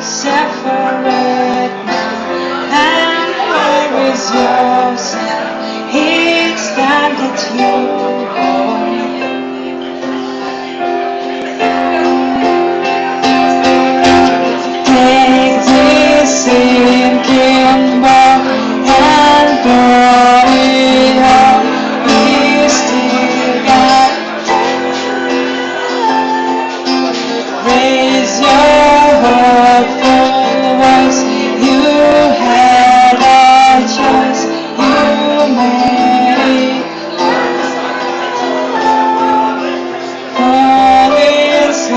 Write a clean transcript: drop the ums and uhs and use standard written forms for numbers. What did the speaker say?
separate now. And where is yourself? It's time that you hold. Take this sinking boat and pour it out. We still got. Raise your hopeful voice. You had a choice. You made it. For it's